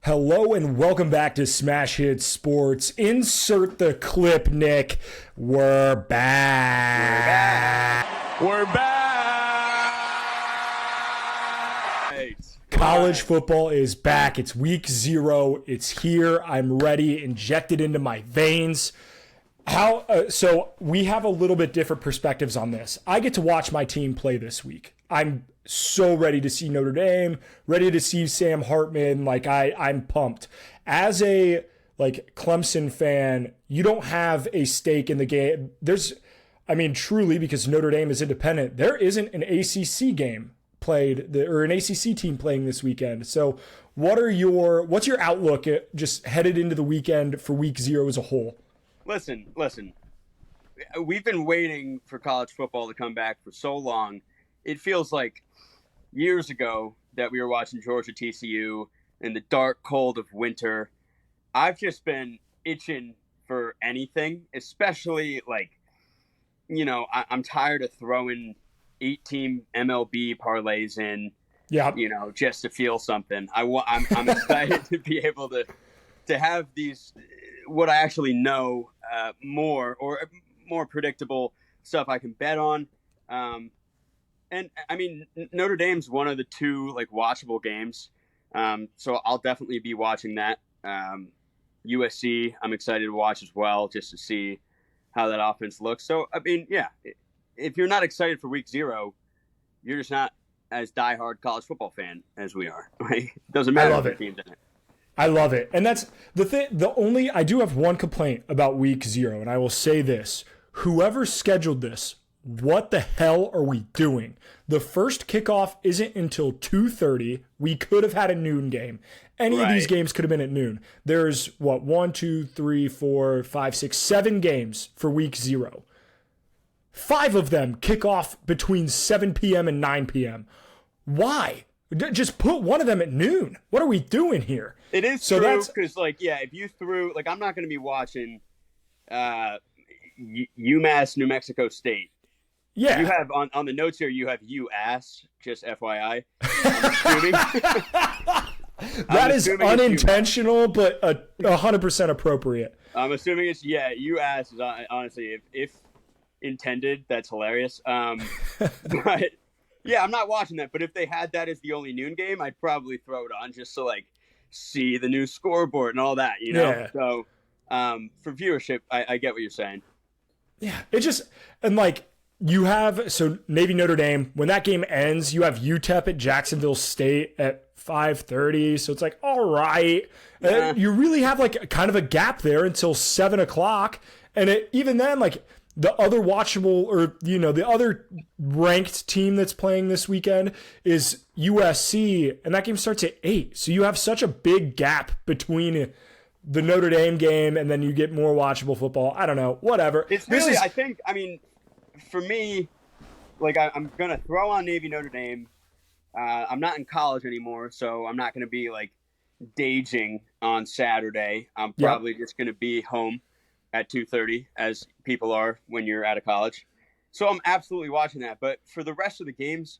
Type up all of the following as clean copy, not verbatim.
Hello and welcome back to Smash Hit Sports. Insert the clip, Nick. We're back. We're back. College football is back. It's week 0. It's here. I'm ready. Injected into my veins. So we have a little bit different perspectives on this. I get to watch my team play this week. I'm so ready to see Notre Dame, ready to see Sam Hartman. I'm pumped. As a Clemson fan, you don't have a stake in the game. Truly, because Notre Dame is independent, there isn't an ACC game played or an ACC team playing this weekend. So what's your outlook just headed into the weekend for week 0 as a whole? Listen. We've been waiting for college football to come back for so long. It feels like years ago that we were watching Georgia TCU in the dark cold of winter. I've just been itching for anything, especially I'm tired of throwing 8-team MLB parlays in, just to feel something. I'm excited to be able to have these, what I actually know, more predictable stuff I can bet on. And I mean, Notre Dame's one of the 2 watchable games. So I'll definitely be watching that. USC, I'm excited to watch as well, just to see how that offense looks. So, I mean, yeah, if you're not excited for week 0, you're just not as diehard college football fan as we are. Right? It doesn't matter if the team's in it. I love it. And that's the thing. I do have one complaint about week 0, and I will say this. Whoever scheduled this, what the hell are we doing? The first kickoff isn't until 2:30. We could have had a noon game. Any of these games could have been at noon. There's 1, 2, 3, 4, 5, 6, 7 games for week 0. 5 of them kick off between 7 p.m. and 9 p.m. Why? Just put one of them at noon. What are we doing here? It is so true because, if you threw, I'm not going to be watching UMass New Mexico State. Yeah. You have, on the notes here, you have UAss, just FYI. I'm assuming. That is unintentional, but 100% appropriate. I'm assuming it's, UAss is, honestly, if intended, that's hilarious. But, yeah, I'm not watching that. But if they had that as the only noon game, I'd probably throw it on just to, see the new scoreboard and all that, Yeah. So, for viewership, I get what you're saying. Yeah, it just, and you have, so Navy Notre Dame, when that game ends, you have UTEP at Jacksonville State at 5:30. So it's all right. Yeah. You really have kind of a gap there until 7 o'clock. And even then, the other watchable or, the other ranked team that's playing this weekend is USC. And that game starts at 8. So you have such a big gap between the Notre Dame game and then you get more watchable football. I don't know. Whatever. It's really, for me, I'm going to throw on Navy Notre Dame. I'm not in college anymore, so I'm not going to be daging on Saturday. I'm probably just going to be home at 2:30 as people are when you're out of college. So I'm absolutely watching that. But for the rest of the games,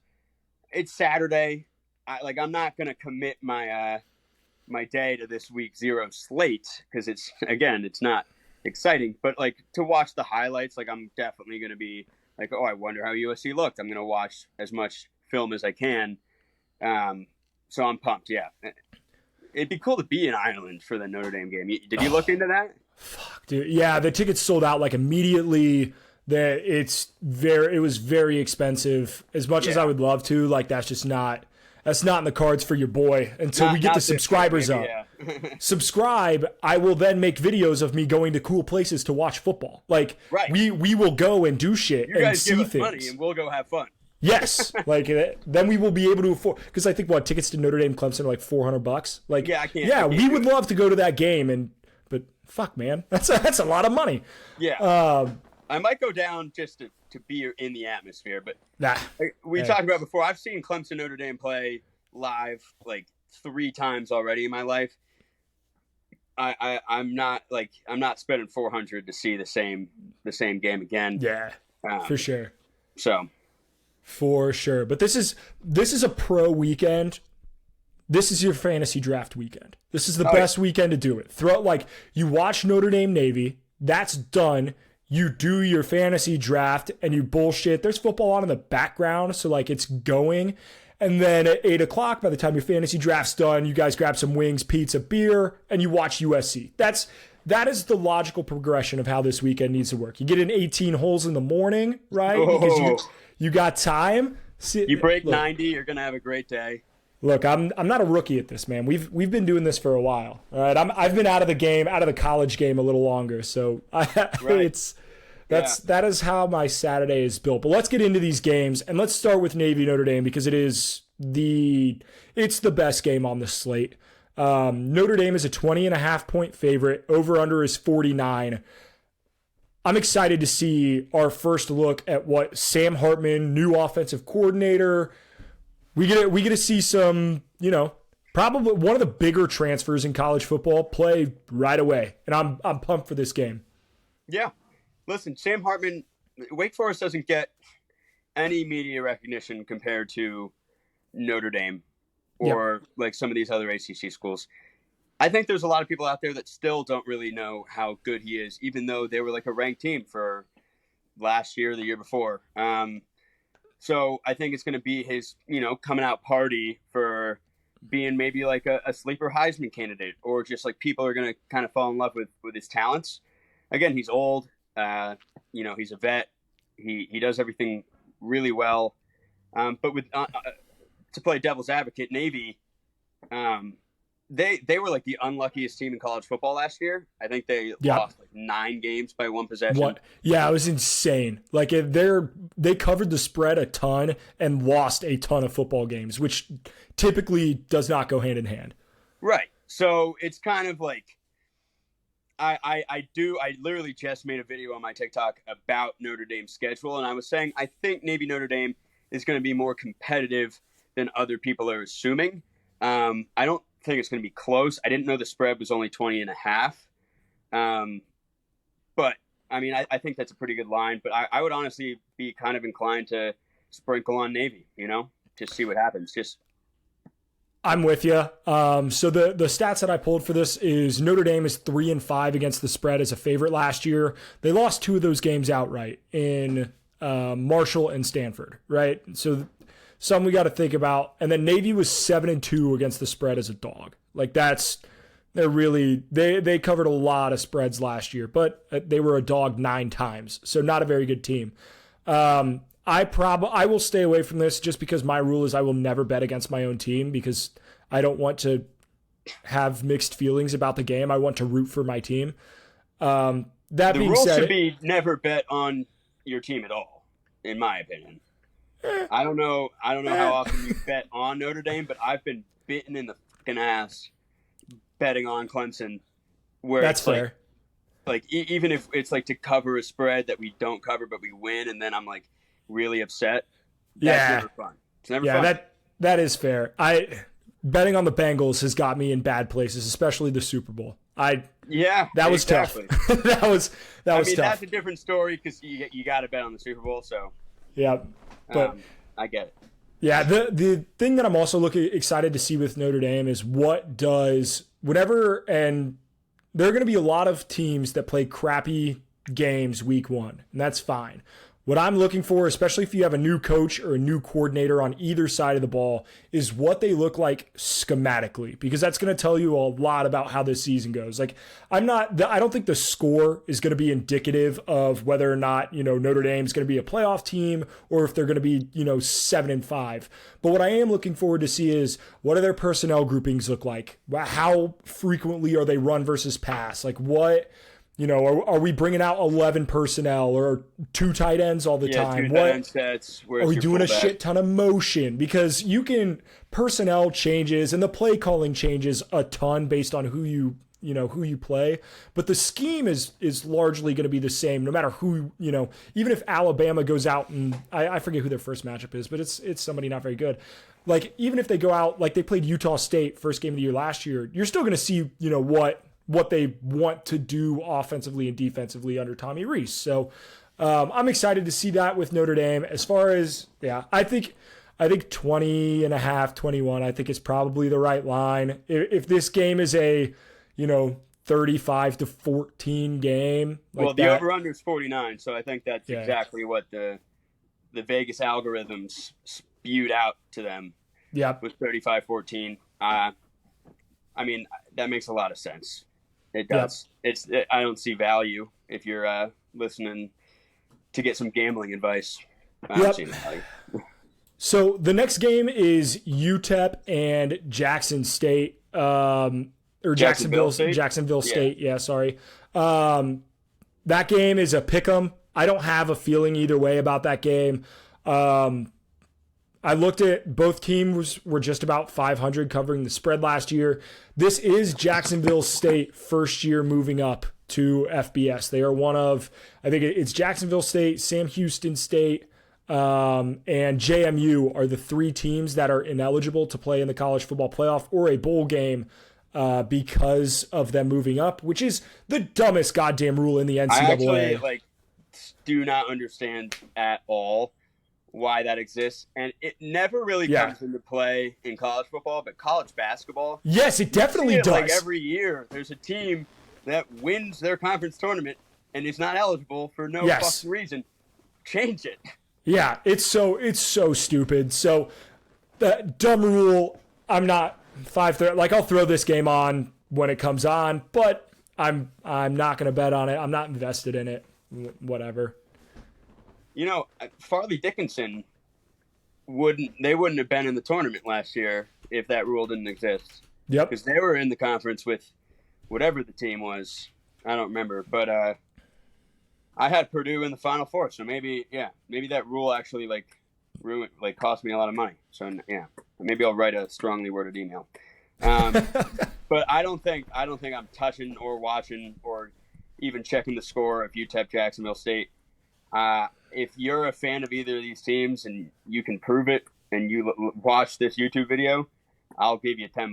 it's Saturday. I'm not going to commit my my day to this week 0 slate because it's not exciting. But to watch the highlights, I'm definitely going to be I wonder how USC looked. I'm going to watch as much film as I can. So I'm pumped. Yeah. It'd be cool to be in Ireland for the Notre Dame game. Did you look into that? Fuck, dude. Yeah, the tickets sold out immediately. It was very expensive. As much as I would love to, that's not in the cards for your boy until we get the subscribers up. Yeah. Subscribe, I will then make videos of me going to cool places to watch football. We will go and do shit and see things. You guys give us money and we'll go have fun. Yes, then we will be able to afford, because I think tickets to Notre Dame Clemson are $400. I can't. Yeah, we would love to go to that game, but fuck, man, that's a lot of money. Yeah. I might go down just to be in the atmosphere, but we talked about before. I've seen Clemson Notre Dame play live 3 times already in my life. I'm not spending $400 to see the same game again. Yeah, for sure. So For sure. But this is a pro weekend. this is your fantasy draft weekend. This is the best weekend to do it. You watch Notre Dame Navy, that's done. You do your fantasy draft and you bullshit. There's football on in the background, so it's going. And then at 8 o'clock, by the time your fantasy draft's done, you guys grab some wings, pizza, beer, and you watch USC. That is the logical progression of how this weekend needs to work. You get in 18 holes in the morning, right? Because you got time. You break 90, you're gonna have a great day. Look, I'm not a rookie at this, man. We've been doing this for a while. All right, I've been out of the college game a little longer, so that is how my Saturday is built. But let's get into these games, and let's start with Navy Notre Dame because it's the best game on the slate. Notre Dame is a 20.5-point favorite. Over under is 49. I'm excited to see our first look at what Sam Hartman, new offensive coordinator. We get to see some, probably one of the bigger transfers in college football play right away, and I'm pumped for this game. Yeah, listen, Sam Hartman, Wake Forest doesn't get any media recognition compared to Notre Dame or some of these other ACC schools. I think there's a lot of people out there that still don't really know how good he is, even though they were a ranked team for last year, the year before. So I think it's going to be his, coming out party for being maybe a sleeper Heisman candidate, or just people are going to kind of fall in love with his talents. Again, he's old. He's a vet. He does everything really well. But with to play devil's advocate, Navy, they were the unluckiest team in college football last year. I think they lost 9 games by 1 possession. What? Yeah, it was insane. They covered the spread a ton and lost a ton of football games, which typically does not go hand in hand. Right. So it's kind of I literally just made a video on my TikTok about Notre Dame's schedule, and I was saying I think Navy Notre Dame is going to be more competitive than other people are assuming. I don't think it's going to be close. I didn't know the spread was only 20.5. But I think that's a pretty good line, but I would honestly be kind of inclined to sprinkle on Navy, just see what happens. I'm with you. So the stats that I pulled for this is Notre Dame is 3-5 against the spread as a favorite last year. They lost 2 of those games outright in Marshall and Stanford, right? So some we got to think about. And then Navy was 7-2 against the spread as a dog. They covered a lot of spreads last year, but they were a dog 9 times. So not a very good team. I will stay away from this just because my rule is I will never bet against my own team because I don't want to have mixed feelings about the game. I want to root for my team. The rule should be never bet on your team at all, in my opinion. I don't know how often you bet on Notre Dame, but I've been bitten in the fucking ass betting on Clemson. Where that's fair. Even if it's to cover a spread that we don't cover but we win, and then I'm really upset. That's never fun. It's never fun. That is fair. Betting on the Bengals has got me in bad places, especially the Super Bowl. That was tough. that was tough. That's a different story because you got to bet on the Super Bowl. So yeah, but I get it. Yeah, the thing that I'm also excited to see with Notre Dame is and there are going to be a lot of teams that play crappy games week 1, and that's fine. What I'm looking for, especially if you have a new coach or a new coordinator on either side of the ball, is what they look like schematically, because that's going to tell you a lot about how this season goes. I don't think the score is going to be indicative of whether or not, Notre Dame is going to be a playoff team or if they're going to be, 7-5. But what I am looking forward to see is what do their personnel groupings look like? How frequently are they run versus pass? Are we bringing out 11 personnel or 2 tight ends all the time? 2 tight end sets. Are we doing a shit ton of motion? Because personnel changes and the play calling changes a ton based on who you play. But the scheme is largely going to be the same no matter who, even if Alabama goes out and I forget who their first matchup is, but it's somebody not very good. Even if they go out, they played Utah State first game of the year last year, you're still going to see, what they want to do offensively and defensively under Tommy Rees. So I'm excited to see that with Notre Dame. As far as, I think I think 20.5, 21, I think is probably the right line. If this game is a, 35-14 game. Well, the over-under is 49, so I think that's exactly what the Vegas algorithms spewed out to them. Yep. With 35-14. I mean, that makes a lot of sense. It does. Yep. I don't see value if you're listening to get some gambling advice. I don't see value. So the next game is UTEP and Jackson State. Or Jacksonville State. Yeah, sorry. That game is a pick'em. I don't have a feeling either way about that game. I looked at both teams were just about 500 covering the spread last year. This is Jacksonville State first year moving up to FBS. They are one of, I think it's Jacksonville State, Sam Houston State, and JMU are the three teams that are ineligible to play in the college football playoff or a bowl game because of them moving up, which is the dumbest goddamn rule in the NCAA. I actually do not understand at all why that exists, and it never really comes into play in college football, but college basketball. Yes, it definitely does. Like every year, there's a team that wins their conference tournament and is not eligible for no fucking reason. Change it. Yeah, it's so stupid. So that dumb rule. I'm not 5:30. Like I'll throw this game on when it comes on, but I'm not going to bet on it. I'm not invested in it. Whatever. Farley Dickinson wouldn't have been in the tournament last year if that rule didn't exist. Yep. Because they were in the conference with whatever the team was. I don't remember, but I had Purdue in the Final Four, so maybe that rule actually cost me a lot of money. So maybe I'll write a strongly worded email. But I don't think I'm touching or watching or even checking the score of UTEP Jacksonville State. If you're a fan of either of these teams and you can prove it and you watch this YouTube video, I'll give you $10.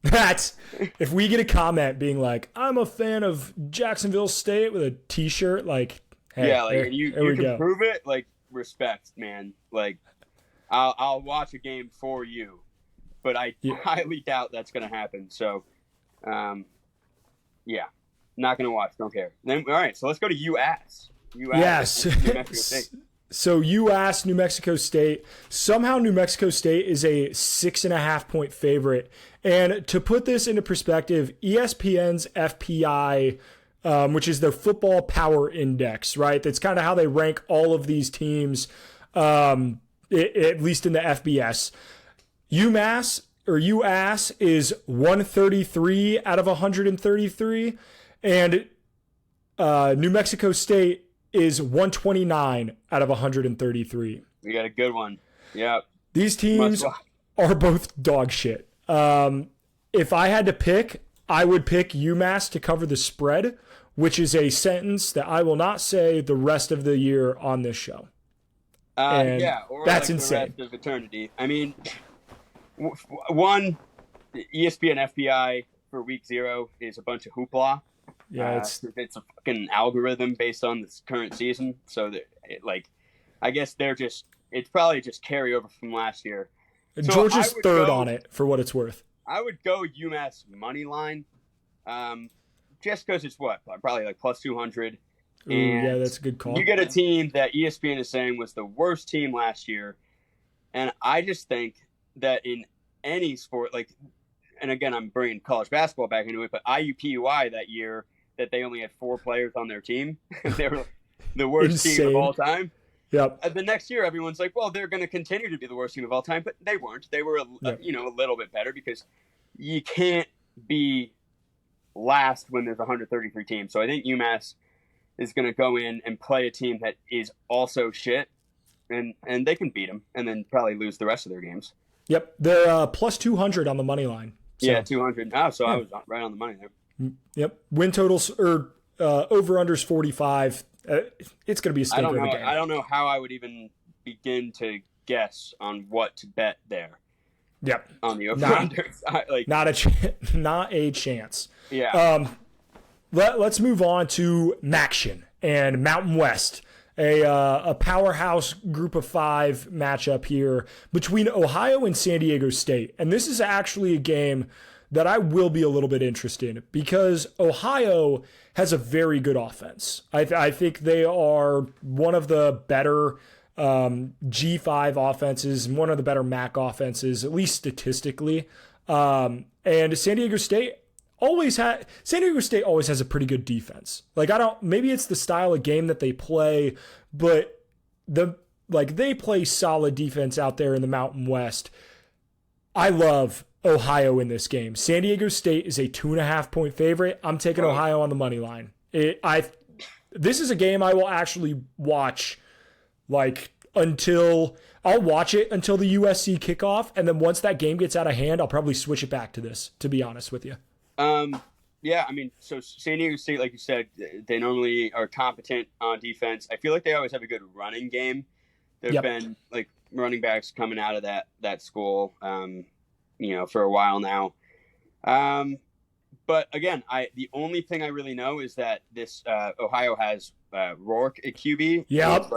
That's if we get a comment being like, I'm a fan of Jacksonville State with a t-shirt, hey, you can prove it, respect, man. I'll watch a game for you, but I highly doubt that's going to happen. So, not going to watch. Don't care. Then, all right, so let's go to UAS. Yes. New Mexico State. So UMass New Mexico State. Somehow New Mexico State is a 6.5 point favorite. And to put this into perspective, ESPN's FPI, which is their football power index, right? That's kind of how they rank all of these teams, at least in the FBS. UMass is 133 out of 133. And New Mexico State is 129 out of 133. We got a good one. Yeah. These teams are both dog shit. If I had to pick, I would pick UMass to cover the spread, which is a sentence that I will not say the rest of the year on this show. Or that's insane. The rest of eternity. I mean, one, ESPN FPI for week 0 is a bunch of hoopla. Yeah, it's a fucking algorithm based on this current season. So I guess it's probably just carryover from last year. So Georgia's third on it for what it's worth. I would go UMass money line, just because it's probably plus 200. Yeah, that's a good call. You get a team that ESPN is saying was the worst team last year, and I just think that in any sport, and again, I'm bringing college basketball back into it, but IUPUI that year, that they only had 4 players on their team. They were the worst team of all time. Yep. The next year, everyone's like, well, they're going to continue to be the worst team of all time, but they weren't. They were, a little bit better because you can't be last when there's 133 teams. So I think UMass is going to go in and play a team that is also shit, and they can beat them and then probably lose the rest of their games. Yep. They're plus 200 on the money line. So. Yeah, 200. Oh, so I was right on the money there. Yep. Win totals or over-unders 45. It's going to be a stinker of a game. I don't know how I would even begin to guess on what to bet there. Yep. On the over-unders. Not a chance. Yeah. Let's move on to Maction and Mountain West. a powerhouse group of 5 matchup here between Ohio and San Diego State. And this is actually a game that I will be a little bit interested in because Ohio has a very good offense. I think they are one of the better G5 offenses and one of the better MAC offenses, at least statistically. And San Diego State always has a pretty good defense. Like maybe it's the style of game that they play, but they play solid defense out there in the Mountain West. I love Ohio in this game. San Diego State is a 2.5-point favorite. I'm taking Ohio on the money line. This is a game I will actually watch I'll watch it until the USC kickoff, and then once that game gets out of hand, I'll probably switch it back to this, to be honest with you. Yeah, I mean, so San Diego State, like you said, they normally are competent on defense. I feel like they always have a good running game. There've been running backs coming out of that school, for a while now. But again, the only thing I really know is that this Ohio has Rourke at QB. Yep.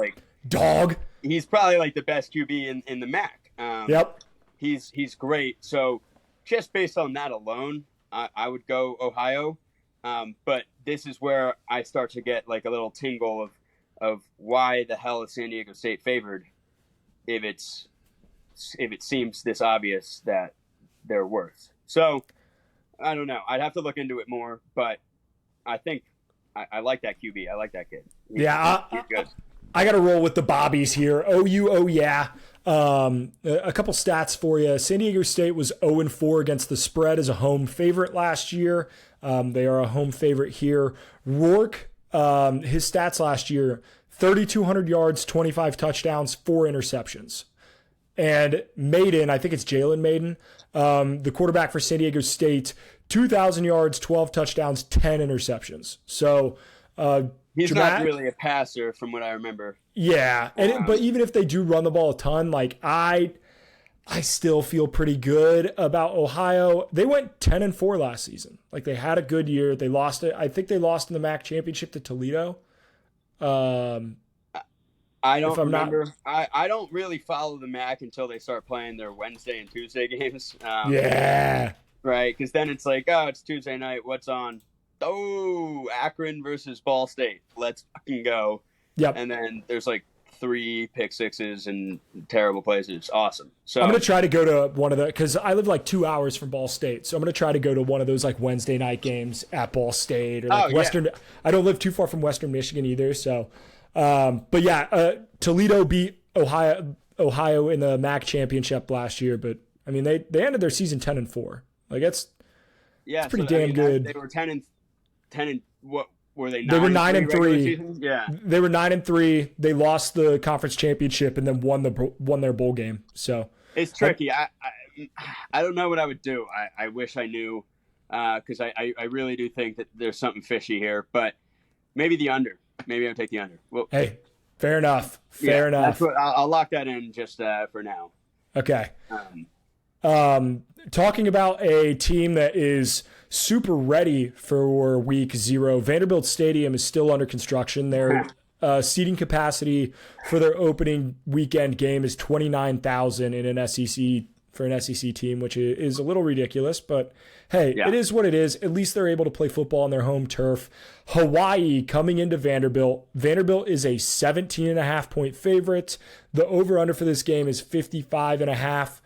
Dog. He's probably the best QB in the MAC. He's great. So just based on that alone, I would go Ohio. But this is where I start to get a little tingle of why the hell is San Diego State favored if it seems this obvious that they're worse. So I don't know. I'd have to look into it more, but I think I like that QB. I like that kid. He's good. I got to roll with the Bobbies here. OU, oh yeah. A couple stats for you. San Diego State was 0-4 against the spread as a home favorite last year. They are a home favorite here. Rourke, his stats last year, 3,200 yards, 25 touchdowns, 4 interceptions. And Maiden, I think it's Jalen Maiden, the quarterback for San Diego State, 2,000 yards, 12 touchdowns, 10 interceptions. So he's not really a passer from what I remember. Yeah, but even if they do run the ball a ton, I still feel pretty good about Ohio. They went 10-4 last season. They had a good year. They lost it. I think they lost in the MAC championship to Toledo. I don't remember. I don't really follow the MAC until they start playing their Wednesday and Tuesday games. Yeah. Right, because then it's it's Tuesday night. What's on? Oh, Akron versus Ball State. Let's fucking go. Yep. And then there's 3 pick sixes and terrible places. Awesome. So I'm going to try to go to one of the, because I live 2 hours from Ball State. So I'm going to try to go to one of those Wednesday night games at Ball State or Western. Yeah. I don't live too far from Western Michigan either. So, but yeah, Toledo beat Ohio in the MAC championship last year. But I mean, they ended their season 10-4. It's pretty damn good. They were 10 and what were they? They were 9-3. Yeah, they were 9-3. They lost the conference championship and then won their bowl game. So it's tricky. I don't know what I would do. I wish I knew because I really do think that there's something fishy here. But maybe the under. Maybe I'll take the under. Well, hey, fair enough. Fair enough. That's I'll lock that in just for now. Okay. Talking about a team that is super ready for week 0, Vanderbilt Stadium is still under construction. Their seating capacity for their opening weekend game is 29,000 in an SEC for an SEC team, which is a little ridiculous, but hey, It is what it is. At least they're able to play football on their home turf. Hawaii coming into Vanderbilt. Vanderbilt is a 17.5-point favorite. The over-under for this game is 55.5.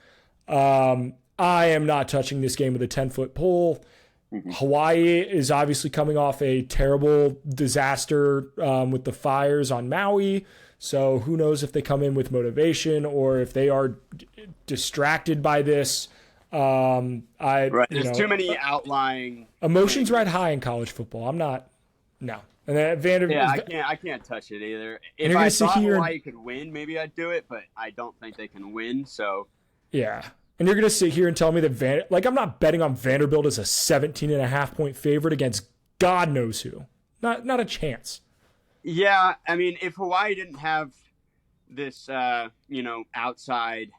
I am not touching this game with a 10-foot pole. Hawaii is obviously coming off a terrible disaster with the fires on Maui. So who knows if they come in with motivation or if they are distracted by this. There's too many outlying emotions ride high in college football. No. And then Vanderbilt. Yeah, I can't touch it either. If I thought Hawaii could win, maybe I'd do it, but I don't think they can win. So yeah. And you're going to sit here and tell me that I'm not betting on Vanderbilt as a 17.5-point favorite against God knows who. Not a chance. Yeah, I mean, if Hawaii didn't have this, outside,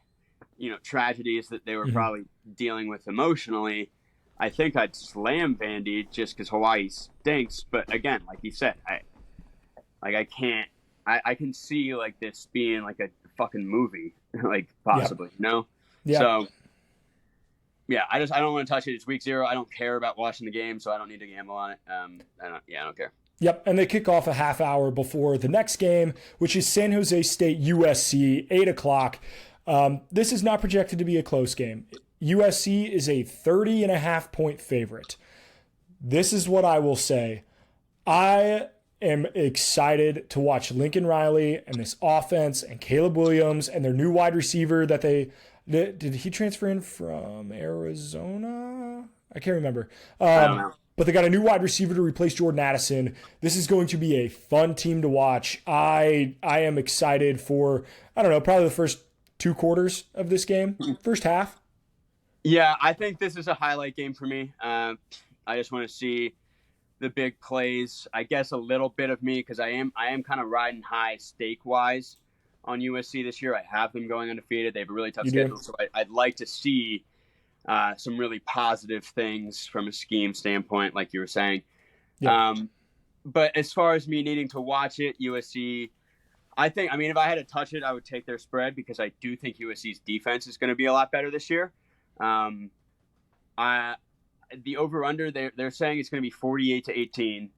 tragedies that they were probably dealing with emotionally, I think I'd slam Vandy just because Hawaii stinks. But again, like you said, I I can see like this being like a fucking movie, like possibly, Yeah. So yeah, I don't want to touch it. It's week 0. I don't care about watching the game, so I don't need to gamble on it. I don't care. Yep, and they kick off a half hour before the next game, which is San Jose State USC, 8 o'clock. This is not projected to be a close game. USC is a 30.5-point favorite. This is what I will say. I am excited to watch Lincoln Riley and this offense and Caleb Williams and their new wide receiver that did he transfer in from Arizona? I can't remember. I don't know. But they got a new wide receiver to replace Jordan Addison. This is going to be a fun team to watch. I am excited for, probably the first 2 quarters of this game, first half. Yeah, I think this is a highlight game for me. I just want to see the big plays. I guess a little bit of me because I am kind of riding high stake-wise on USC this year. I have them going undefeated. They have a really tough schedule, so I'd like to see some really positive things from a scheme standpoint, like you were saying. Yeah. But as far as me needing to watch it, USC, if I had to touch it, I would take their spread because I do think USC's defense is going to be a lot better this year. The over-under, they're saying it's going to be 48-18.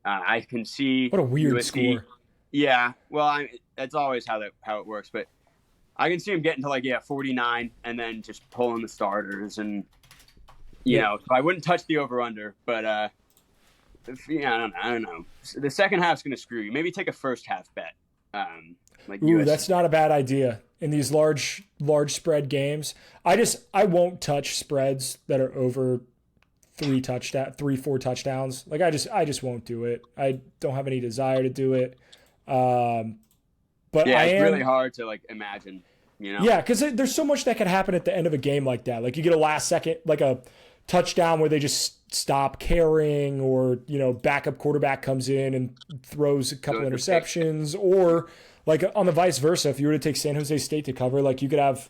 I can see what a weird USC, score. Yeah, well, that's always how it works, but I can see them getting to 49 and then just pulling the starters and so I wouldn't touch the over/under, but I don't know. The second half's going to screw you. Maybe take a first half bet. That's not a bad idea in these large spread games. I won't touch spreads that are over 4 touchdowns. Like I just won't do it. I don't have any desire to do it. But it's really hard to imagine, Yeah, because there's so much that could happen at the end of a game like that. Like you get a last second, like a touchdown where they just stop caring, or backup quarterback comes in and throws a couple interceptions, or like on the vice versa, if you were to take San Jose State to cover, like you could have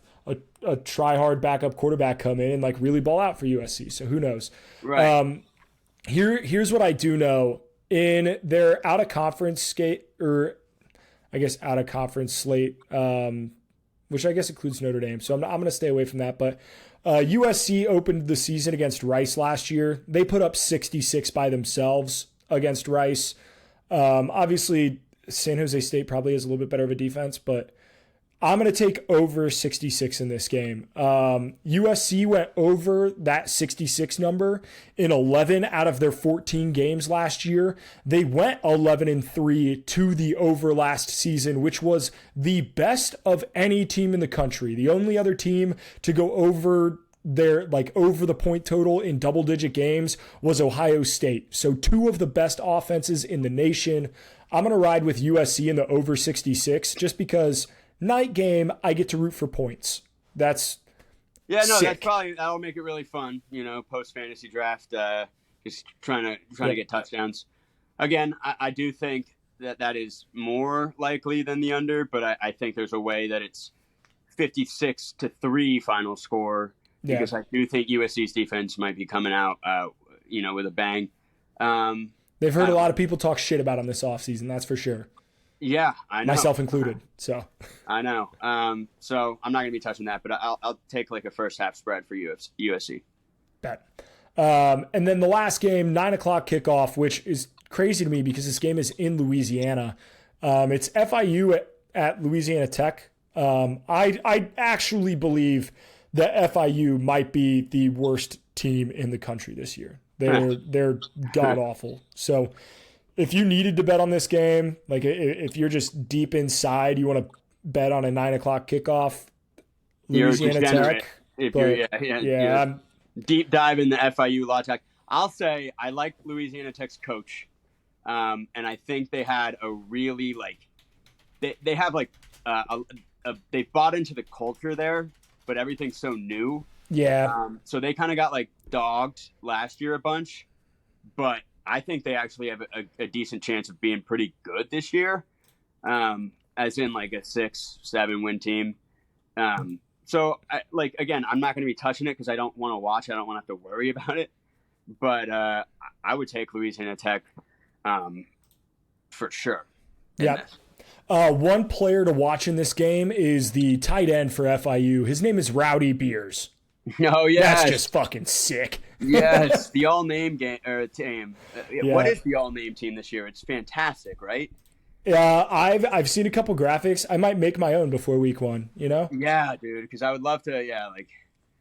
a try-hard backup quarterback come in and really ball out for USC. So who knows? Right. Here's what I do know. In their out-of-conference slate, which I guess includes Notre Dame, so I'm going to stay away from that. But USC opened the season against Rice last year. They put up 66 by themselves against Rice. Obviously, San Jose State probably has a little bit better of a defense, but I'm going to take over 66 in this game. USC went over that 66 number in 11 out of their 14 games last year. They went 11-3 to the over last season, which was the best of any team in the country. The only other team to go over over the point total in double-digit games was Ohio State. So 2 of the best offenses in the nation. I'm going to ride with USC in the over 66 just because night game, I get to root for points. That's sick. That'll make it really fun. Post fantasy draft, just trying to get touchdowns. Again, I do think that is more likely than the under, but I think there's a way that it's 56-3 final score because I do think USC's defense might be coming out, with a bang. They've heard a lot of people talk shit about them this offseason, that's for sure. Yeah, I know. Myself included. So I know. So I'm not going to be touching that, but I'll take a first half spread for USC. Bet. And then the last game, 9 o'clock kickoff, which is crazy to me because this game is in Louisiana. It's FIU at Louisiana Tech. I actually believe that FIU might be the worst team in the country this year. They're god awful. So if you needed to bet on this game, if you're just deep inside, you want to bet on a 9 o'clock kickoff, Louisiana Tech. You're deep dive in the FIU La Tech. I'll say I like Louisiana Tech's coach, and I think they had a really they have they've bought into the culture there, but everything's so new. Yeah. So they kind of got dogged last year a bunch, but I think they actually have a decent chance of being pretty good this year, as in a 6-7 win team. So again, I'm not going to be touching it because I don't want to watch. I don't want to have to worry about it. But I would take Louisiana Tech for sure. Yeah. One player to watch in this game is the tight end for FIU. His name is Rowdy Beers. Oh, yeah. That's just fucking sick. Yes, the all-name game or team. What is the all-name team this year? It's fantastic, right? I've seen a couple graphics. I might make my own before week 1, you know? Yeah, dude, because I would love to,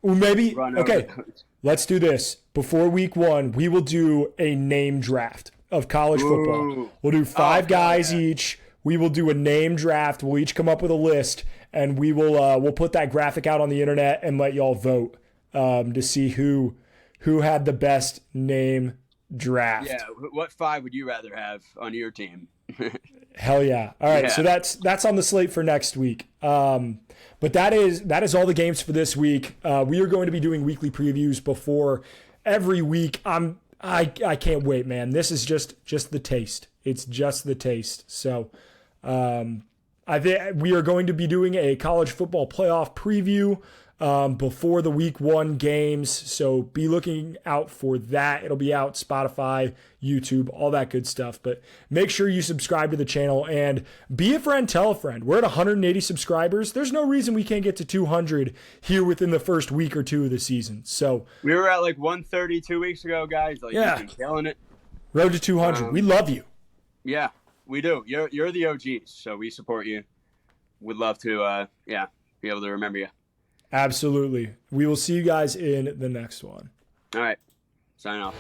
Well, maybe. run Okay, over those. let's do this. Before week 1, we will do a name draft of college football. Ooh. We'll do 5 guys yeah. each. We will do a name draft. We'll each come up with a list, and we'll put that graphic out on the internet and let y'all vote to see who had the best name draft. Yeah, what 5 would you rather have on your team? Hell yeah. All right, Yeah. so that's on the slate for next week. But that is all the games for this week. We are going to be doing weekly previews before every week. I can't wait, man. This is just the taste. It's just the taste. So I think we are going to be doing a college football playoff preview before the week 1 games. So be looking out for that. It'll be out Spotify, YouTube, all that good stuff. But make sure you subscribe to the channel and be a friend, tell a friend. We're at 180 subscribers. There's no reason we can't get to 200 here within the first week or 2 of the season. So We were at 130 2 weeks ago, guys. Yeah. You've been killing it. road to 200. We love you. Yeah, we do. You're the OGs, so we support you. Would love to, be able to remember you. Absolutely. We will see you guys in the next one. All right, sign off.